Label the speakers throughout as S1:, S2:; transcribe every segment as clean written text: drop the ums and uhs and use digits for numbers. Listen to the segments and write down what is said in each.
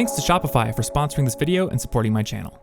S1: Thanks to Shopify for sponsoring this video and supporting my channel.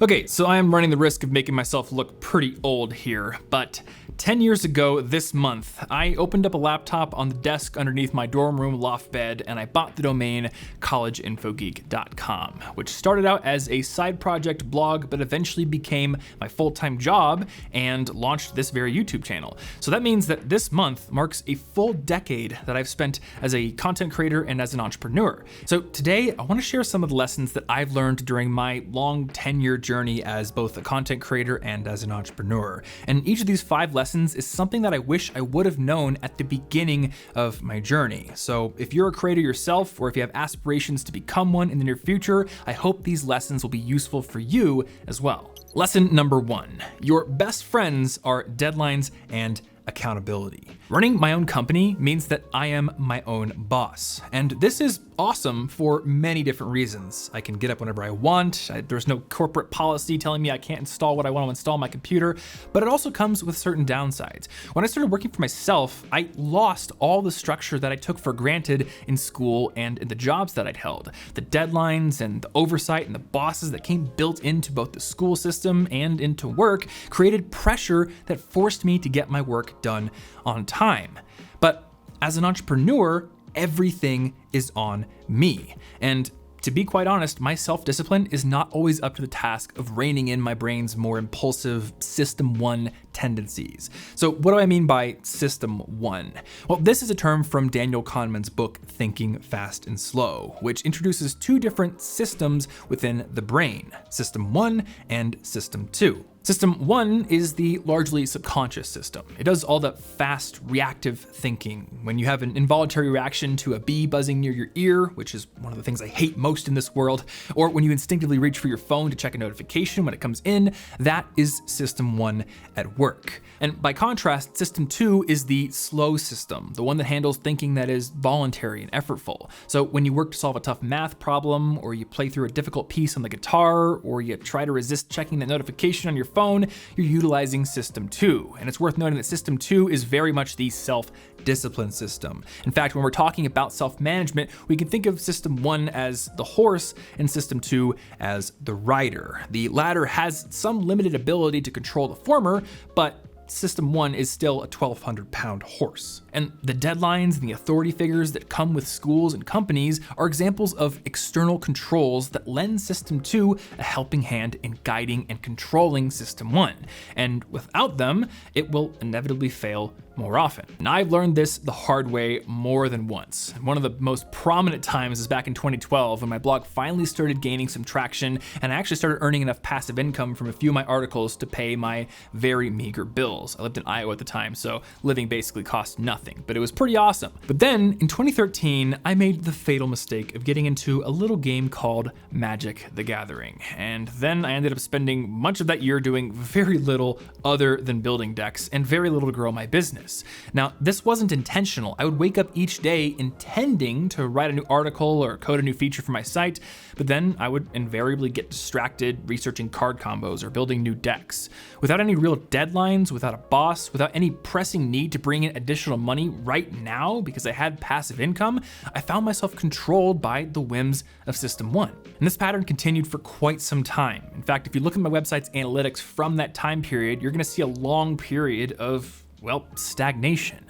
S2: Okay, so I am running the risk of making myself look pretty old here, but 10 years ago this month, I opened up a laptop on the desk underneath my dorm room loft bed, and I bought the domain collegeinfogeek.com, which started out as a side project blog, but eventually became my full-time job and launched this very YouTube channel. So that means that this month marks a full decade that I've spent as a content creator and as an entrepreneur. So today, I want to share some of the lessons that I've learned during my long 10-year journey as both a content creator and as an entrepreneur. And each of these 5 lessons is something that I wish I would have known at the beginning of my journey. So if you're a creator yourself, or if you have aspirations to become one in the near future, I hope these lessons will be useful for you as well. Lesson number 1, your best friends are deadlines and accountability. Running my own company means that I am my own boss. And this is awesome for many different reasons. I can get up whenever I want. There's no corporate policy telling me I can't install what I want to install on my computer, but it also comes with certain downsides. When I started working for myself, I lost all the structure that I took for granted in school and in the jobs that I'd held. The deadlines and the oversight and the bosses that came built into both the school system and into work created pressure that forced me to get my work done on time. But as an entrepreneur, everything is on me. And to be quite honest, my self-discipline is not always up to the task of reining in my brain's more impulsive System 1 tendencies. So what do I mean by System 1? Well, this is a term from Daniel Kahneman's book, Thinking Fast and Slow, which introduces 2 different systems within the brain, System 1 and System 2. System 1 is the largely subconscious system. It does all the fast, reactive thinking. When you have an involuntary reaction to a bee buzzing near your ear, which is one of the things I hate most in this world, or when you instinctively reach for your phone to check a notification when it comes in, that is System 1 at work. And by contrast, System 2 is the slow system, the one that handles thinking that is voluntary and effortful. So when you work to solve a tough math problem, or you play through a difficult piece on the guitar, or you try to resist checking that notification on your phone, you're utilizing System 2. And it's worth noting that System 2 is very much the self-discipline system. In fact, when we're talking about self-management, we can think of System 1 as the horse and System 2 as the rider. The latter has some limited ability to control the former, but System 1 is still a 1,200-pound horse. And the deadlines and the authority figures that come with schools and companies are examples of external controls that lend System 2 a helping hand in guiding and controlling System 1. And without them, it will inevitably fail more often. And I've learned this the hard way more than once. One of the most prominent times is back in 2012 when my blog finally started gaining some traction, and I actually started earning enough passive income from a few of my articles to pay my very meager bills. I lived in Iowa at the time, so living basically cost nothing, but it was pretty awesome. But then in 2013, I made the fatal mistake of getting into a little game called Magic: The Gathering. And then I ended up spending much of that year doing very little other than building decks and very little to grow my business. Now, this wasn't intentional. I would wake up each day intending to write a new article or code a new feature for my site, but then I would invariably get distracted researching card combos or building new decks. Without any real deadlines, without a boss, without any pressing need to bring in additional money right now because I had passive income, I found myself controlled by the whims of System 1. And this pattern continued for quite some time. In fact, if you look at my website's analytics from that time period, you're gonna see a long period of, well, stagnation.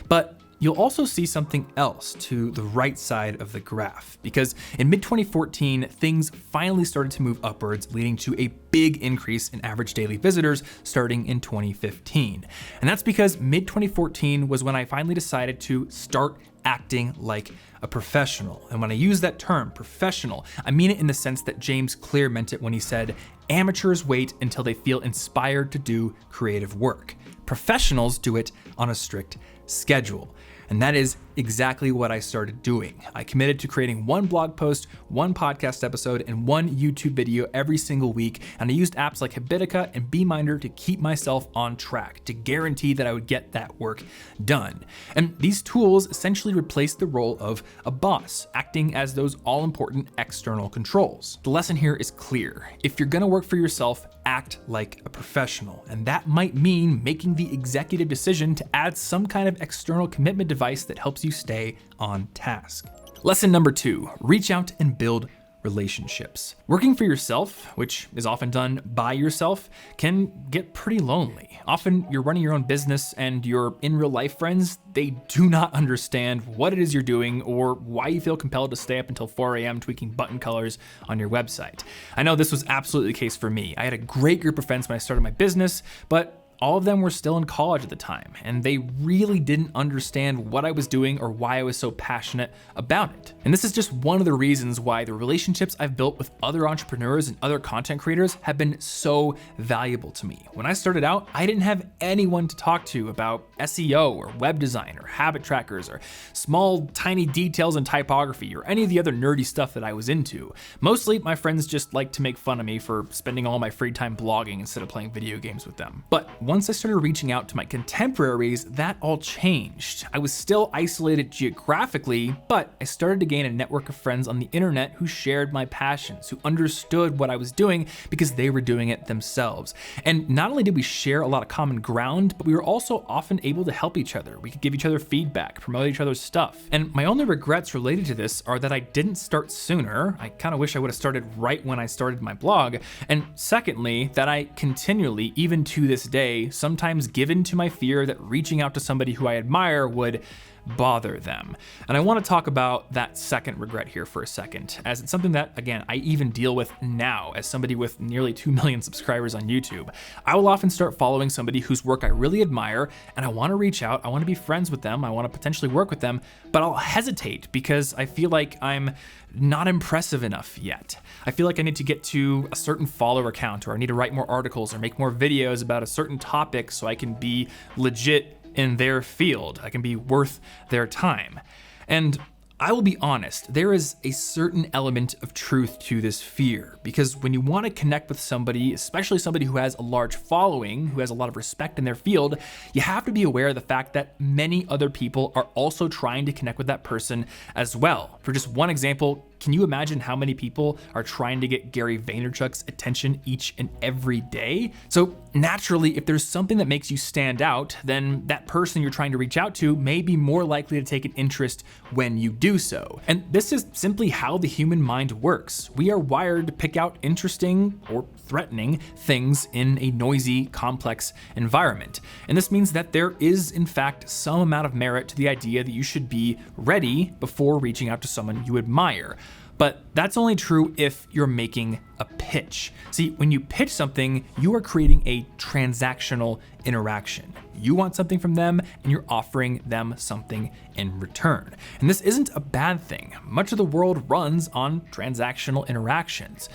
S2: But you'll also see something else to the right side of the graph, because in mid-2014, things finally started to move upwards, leading to a big increase in average daily visitors starting in 2015. And that's because mid-2014 was when I finally decided to start acting like a professional. And when I use that term, professional, I mean it in the sense that James Clear meant it when he said, amateurs wait until they feel inspired to do creative work. Professionals do it on a strict schedule. And that is exactly what I started doing. I committed to creating one blog post, one podcast episode, and one YouTube video every single week. And I used apps like Habitica and Beeminder to keep myself on track, to guarantee that I would get that work done. And these tools essentially replaced the role of a boss, acting as those all-important external controls. The lesson here is clear. If you're gonna work for yourself, act like a professional. And that might mean making the executive decision to add some kind of external commitment device that helps you stay on task. Lesson number 2, reach out and build relationships. Working for yourself, which is often done by yourself, can get pretty lonely. Often you're running your own business and your in real life friends, they do not understand what it is you're doing or why you feel compelled to stay up until 4 a.m. tweaking button colors on your website. I know this was absolutely the case for me. I had a great group of friends when I started my business, but all of them were still in college at the time, and they really didn't understand what I was doing or why I was so passionate about it. And this is just one of the reasons why the relationships I've built with other entrepreneurs and other content creators have been so valuable to me. When I started out, I didn't have anyone to talk to about SEO or web design or habit trackers or small, tiny details in typography or any of the other nerdy stuff that I was into. Mostly, my friends just liked to make fun of me for spending all my free time blogging instead of playing video games with them. But once I started reaching out to my contemporaries, that all changed. I was still isolated geographically, but I started to gain a network of friends on the internet who shared my passions, who understood what I was doing because they were doing it themselves. And not only did we share a lot of common ground, but we were also often able to help each other. We could give each other feedback, promote each other's stuff. And my only regrets related to this are that I didn't start sooner. I kind of wish I would have started right when I started my blog. And secondly, that I continually, even to this day, sometimes given to my fear that reaching out to somebody who I admire would bother them. And I want to talk about that second regret here for a second, as it's something that, again, I even deal with now as somebody with nearly 2 million subscribers on YouTube. I will often start following somebody whose work I really admire, and I want to reach out, I want to be friends with them, I want to potentially work with them, but I'll hesitate because I feel like I'm not impressive enough yet. I feel like I need to get to a certain follower count, or I need to write more articles or make more videos about a certain topic so I can be legit in their field. I can be worth their time. And I will be honest, there is a certain element of truth to this fear, because when you want to connect with somebody, especially somebody who has a large following, who has a lot of respect in their field, you have to be aware of the fact that many other people are also trying to connect with that person as well. For just one example, can you imagine how many people are trying to get Gary Vaynerchuk's attention each and every day? So naturally, if there's something that makes you stand out, then that person you're trying to reach out to may be more likely to take an interest when you do so. And this is simply how the human mind works. We are wired to pick out interesting or threatening things in a noisy, complex environment. And this means that there is, in fact, some amount of merit to the idea that you should be ready before reaching out to someone you admire. But that's only true if you're making a pitch. See, when you pitch something, you are creating a transactional interaction. You want something from them and you're offering them something in return. And this isn't a bad thing. Much of the world runs on transactional interactions.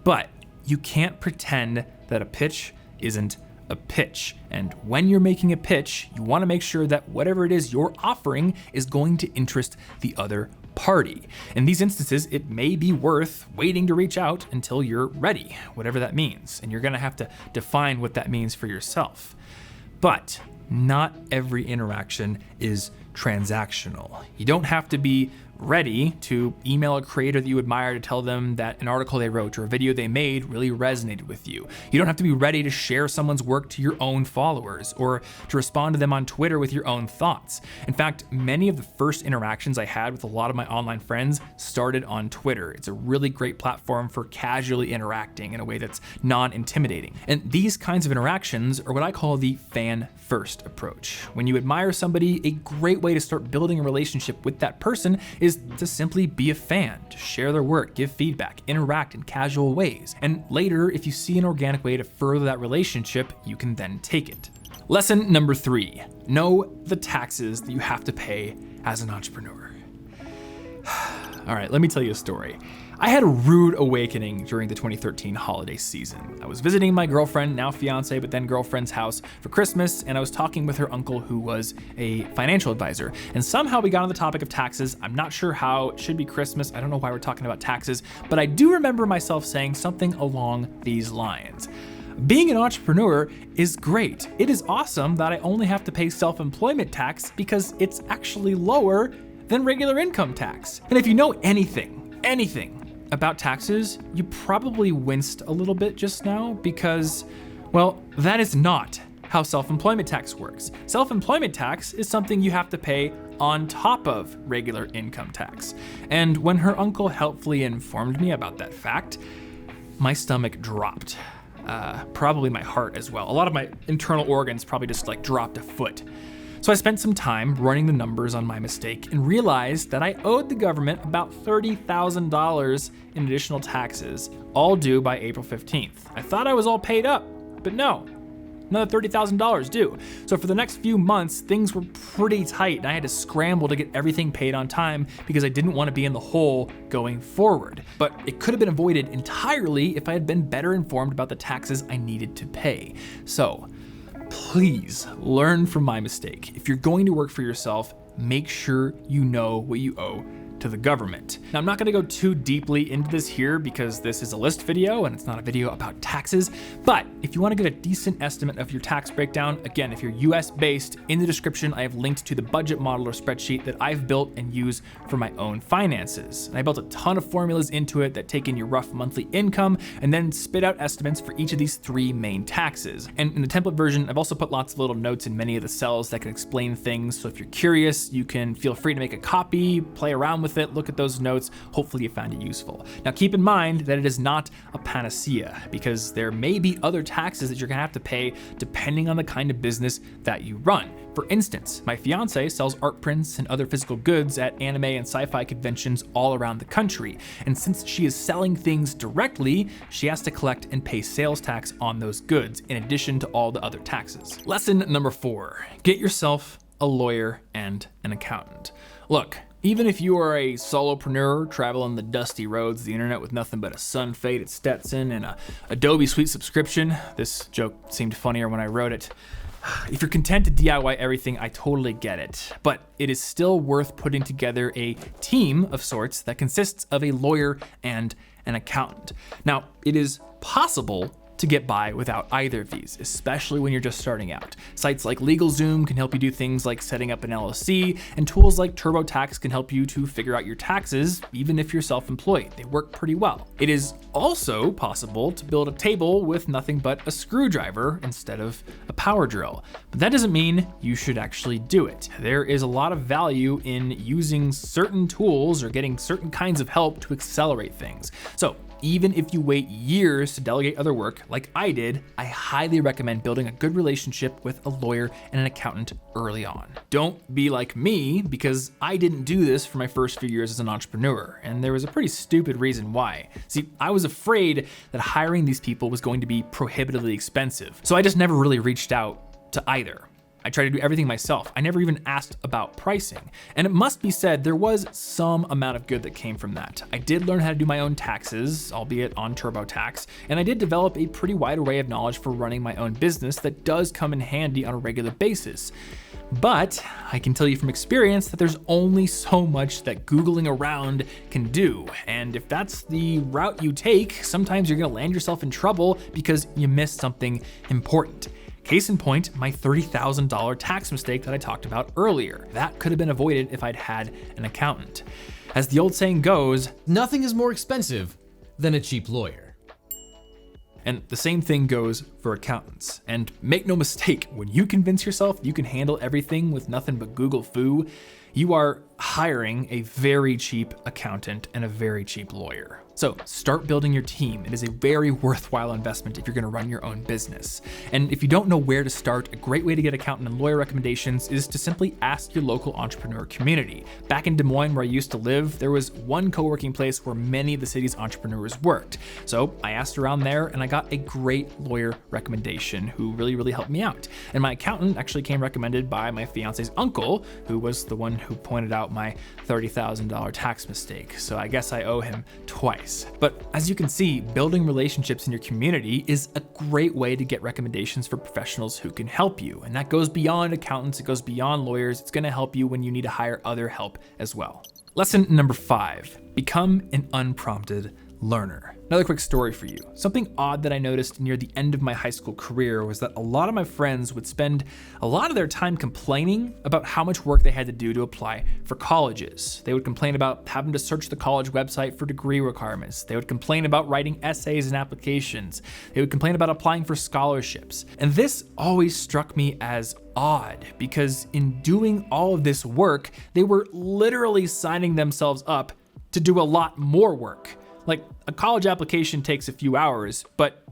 S2: But you can't pretend that a pitch isn't a pitch. And when you're making a pitch, you want to make sure that whatever it is you're offering is going to interest the other party. In these instances, it may be worth waiting to reach out until you're ready, whatever that means. And you're going to have to define what that means for yourself. But not every interaction is transactional. You don't have to be ready to email a creator that you admire to tell them that an article they wrote or a video they made really resonated with you. You don't have to be ready to share someone's work to your own followers or to respond to them on Twitter with your own thoughts. In fact, many of the first interactions I had with a lot of my online friends started on Twitter. It's a really great platform for casually interacting in a way that's non-intimidating. And these kinds of interactions are what I call the fan first approach. When you admire somebody, a great way to start building a relationship with that person is to simply be a fan, to share their work, give feedback, interact in casual ways. And later, if you see an organic way to further that relationship, you can then take it. Lesson number 3, know the taxes that you have to pay as an entrepreneur. All right, let me tell you a story. I had a rude awakening during the 2013 holiday season. I was visiting my girlfriend, now fiance, but then girlfriend's house for Christmas, and I was talking with her uncle who was a financial advisor. And somehow we got on the topic of taxes. I'm not sure how. It should be Christmas. I don't know why we're talking about taxes, but I do remember myself saying something along these lines. Being an entrepreneur is great. It is awesome that I only have to pay self-employment tax because it's actually lower than regular income tax. And if you know anything about taxes, you probably winced a little bit just now because, well, that is not how self-employment tax works. Self-employment tax is something you have to pay on top of regular income tax. And when her uncle helpfully informed me about that fact, my stomach dropped. Probably my heart as well. A lot of my internal organs probably just like dropped a foot. So I spent some time running the numbers on my mistake and realized that I owed the government about $30,000 in additional taxes, all due by April 15th. I thought I was all paid up, but no, another $30,000 due. So for the next few months, things were pretty tight and I had to scramble to get everything paid on time because I didn't want to be in the hole going forward. But it could have been avoided entirely if I had been better informed about the taxes I needed to pay. So please learn from my mistake. If you're going to work for yourself, make sure you know what you owe to the government. Now, I'm not gonna go too deeply into this here because this is a list video and it's not a video about taxes, but if you wanna get a decent estimate of your tax breakdown, again, if you're US based, in the description, I have linked to the budget model or spreadsheet that I've built and use for my own finances. And I built a ton of formulas into it that take in your rough monthly income and then spit out estimates for each of these three main taxes. And in the template version, I've also put lots of little notes in many of the cells that can explain things. So if you're curious, you can feel free to make a copy, play around with it, look at those notes. Hopefully you found it useful. Now keep in mind that it is not a panacea because there may be other taxes that you're gonna have to pay depending on the kind of business that you run. For instance, my fiance sells art prints and other physical goods at anime and sci-fi conventions all around the country. And since she is selling things directly, she has to collect and pay sales tax on those goods in addition to all the other taxes. Lesson number 4, get yourself a lawyer and an accountant. Look, even if you are a solopreneur traveling the dusty roads of the internet with nothing but a sun-faded Stetson and a Adobe Suite subscription, this joke seemed funnier when I wrote it. If you're content to DIY everything, I totally get it, but it is still worth putting together a team of sorts that consists of a lawyer and an accountant. Now, it is possible to get by without either of these, especially when you're just starting out. Sites like LegalZoom can help you do things like setting up an LLC, and tools like TurboTax can help you to figure out your taxes, even if you're self-employed. They work pretty well. It is also possible to build a table with nothing but a screwdriver instead of a power drill, but that doesn't mean you should actually do it. There is a lot of value in using certain tools or getting certain kinds of help to accelerate things. So even if you wait years to delegate other work, like I did, I highly recommend building a good relationship with a lawyer and an accountant early on. Don't be like me, because I didn't do this for my first few years as an entrepreneur, and there was a pretty stupid reason why. See, I was afraid that hiring these people was going to be prohibitively expensive, so I just never really reached out to either. I tried to do everything myself. I never even asked about pricing. And it must be said, there was some amount of good that came from that. I did learn how to do my own taxes, albeit on TurboTax, and I did develop a pretty wide array of knowledge for running my own business that does come in handy on a regular basis. But I can tell you from experience that there's only so much that Googling around can do. And if that's the route you take, sometimes you're gonna land yourself in trouble because you missed something important. Case in point, my $30,000 tax mistake that I talked about earlier. That could have been avoided if I'd had an accountant. As the old saying goes,
S3: nothing is more expensive than a cheap lawyer.
S2: And the same thing goes for accountants. And make no mistake, when you convince yourself you can handle everything with nothing but Google foo, you are hiring a very cheap accountant and a very cheap lawyer. So start building your team. It is a very worthwhile investment if you're gonna run your own business. And if you don't know where to start, a great way to get accountant and lawyer recommendations is to simply ask your local entrepreneur community. Back in Des Moines, where I used to live, there was one co-working place where many of the city's entrepreneurs worked. So I asked around there and I got a great lawyer recommendation who really helped me out. And my accountant actually came recommended by my fiance's uncle, who was the one who pointed out my $30,000 tax mistake. So I guess I owe him twice. But as you can see, building relationships in your community is a great way to get recommendations for professionals who can help you. And that goes beyond accountants, it goes beyond lawyers. It's gonna help you when you need to hire other help as well. Lesson number 5, Become an unprompted learner. Another quick story for you. Something odd that I noticed near the end of my high school career was that a lot of my friends would spend a lot of their time complaining about how much work they had to do to apply for colleges. They would complain about having to search the college website for degree requirements. They would complain about writing essays and applications. They would complain about applying for scholarships. And this always struck me as odd because in doing all of this work, they were literally signing themselves up to do a lot more work. Like, a college application takes a few hours, but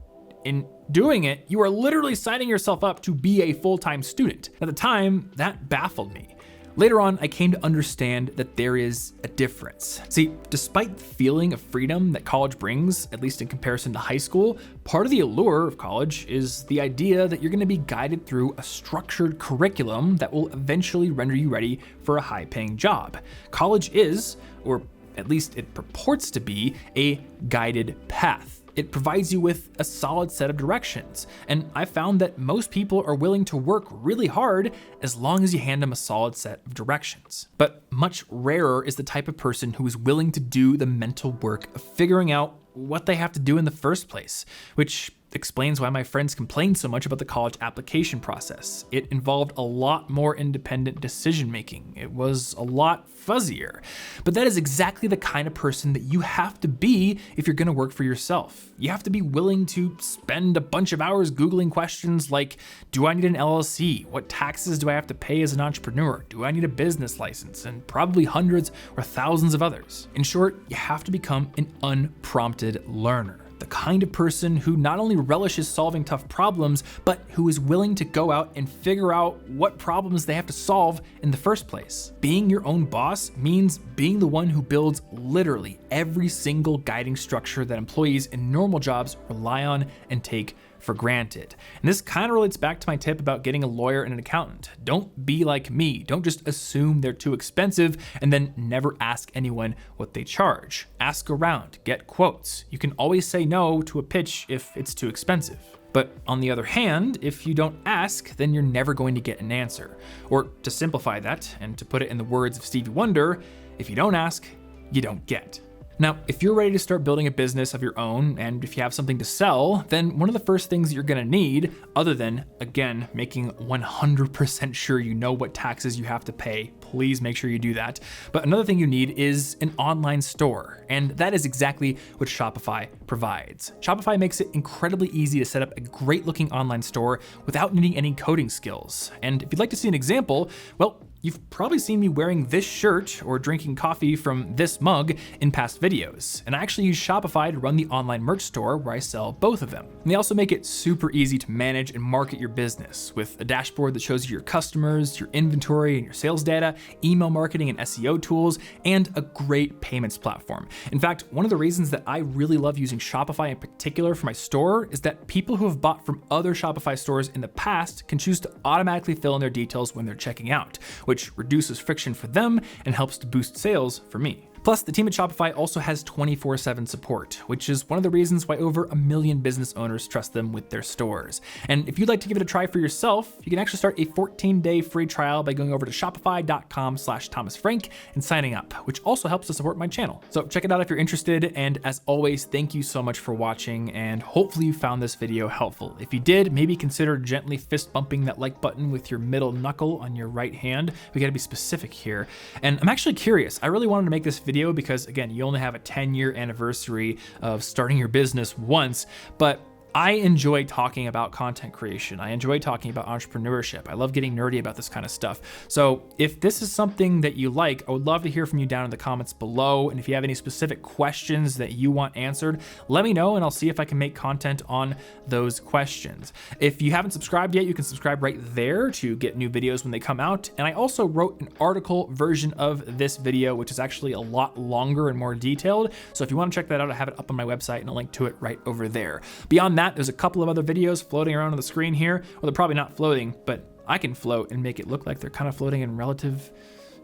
S2: in doing it, you are literally signing yourself up to be a full-time student. At the time, that baffled me. Later on, I came to understand that there is a difference. See, despite the feeling of freedom that college brings, at least in comparison to high school, part of the allure of college is the idea that you're gonna be guided through a structured curriculum that will eventually render you ready for a high-paying job. College is, or at least it purports to be, a guided path. It provides you with a solid set of directions. And I found that most people are willing to work really hard as long as you hand them a solid set of directions. But much rarer is the type of person who is willing to do the mental work of figuring out what they have to do in the first place, which explains why my friends complained so much about the college application process. It involved a lot more independent decision making. It was a lot fuzzier. But that is exactly the kind of person that you have to be if you're gonna work for yourself. You have to be willing to spend a bunch of hours Googling questions like, do I need an LLC? What taxes do I have to pay as an entrepreneur? Do I need a business license? And probably hundreds or thousands of others. In short, you have to become an unprompted learner. The kind of person who not only relishes solving tough problems, but who is willing to go out and figure out what problems they have to solve in the first place. Being your own boss means being the one who builds literally every single guiding structure that employees in normal jobs rely on and take for granted. And this kind of relates back to my tip about getting a lawyer and an accountant. Don't be like me. Don't just assume they're too expensive and then never ask anyone what they charge. Ask around, get quotes. You can always say no to a pitch if it's too expensive. But on the other hand, if you don't ask, then you're never going to get an answer. Or to simplify that, and to put it in the words of Stevie Wonder, if you don't ask, you don't get. Now, if you're ready to start building a business of your own, and if you have something to sell, then one of the first things you're gonna need, other than, again, making 100% sure you know what taxes you have to pay, please make sure you do that, but another thing you need is an online store, and that is exactly what Shopify provides. Shopify makes it incredibly easy to set up a great looking online store without needing any coding skills. And if you'd like to see an example, well, you've probably seen me wearing this shirt or drinking coffee from this mug in past videos. And I actually use Shopify to run the online merch store where I sell both of them. And they also make it super easy to manage and market your business with a dashboard that shows you your customers, your inventory and your sales data, email marketing and SEO tools, and a great payments platform. In fact, one of the reasons that I really love using Shopify in particular for my store is that people who have bought from other Shopify stores in the past can choose to automatically fill in their details when they're checking out, which reduces friction for them and helps to boost sales for me. Plus, the team at Shopify also has 24/7 support, which is one of the reasons why over 1 million business owners trust them with their stores. And if you'd like to give it a try for yourself, you can actually start a 14-day free trial by going over to shopify.com/thomasfrank and signing up, which also helps to support my channel. So check it out if you're interested. And as always, thank you so much for watching, and hopefully you found this video helpful. If you did, maybe consider gently fist bumping that like button with your middle knuckle on your right hand. We gotta be specific here. And I'm actually curious, I really wanted to make this video because, again, you only have a 10-year anniversary of starting your business once, but I enjoy talking about content creation. I enjoy talking about entrepreneurship. I love getting nerdy about this kind of stuff. So if this is something that you like, I would love to hear from you down in the comments below. And if you have any specific questions that you want answered, let me know and I'll see if I can make content on those questions. If you haven't subscribed yet, you can subscribe right there to get new videos when they come out. And I also wrote an article version of this video, which is actually a lot longer and more detailed. So if you want to check that out, I have it up on my website and a link to it right over there. Beyond that, there's a couple of other videos floating around on the screen here. Well, they're probably not floating, but I can float and make it look like they're kind of floating in relative,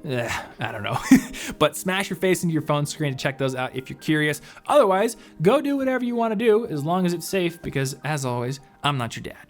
S2: I don't know. But smash your face into your phone screen to check those out if you're curious. Otherwise, go do whatever you want to do as long as it's safe, because as always, I'm not your dad.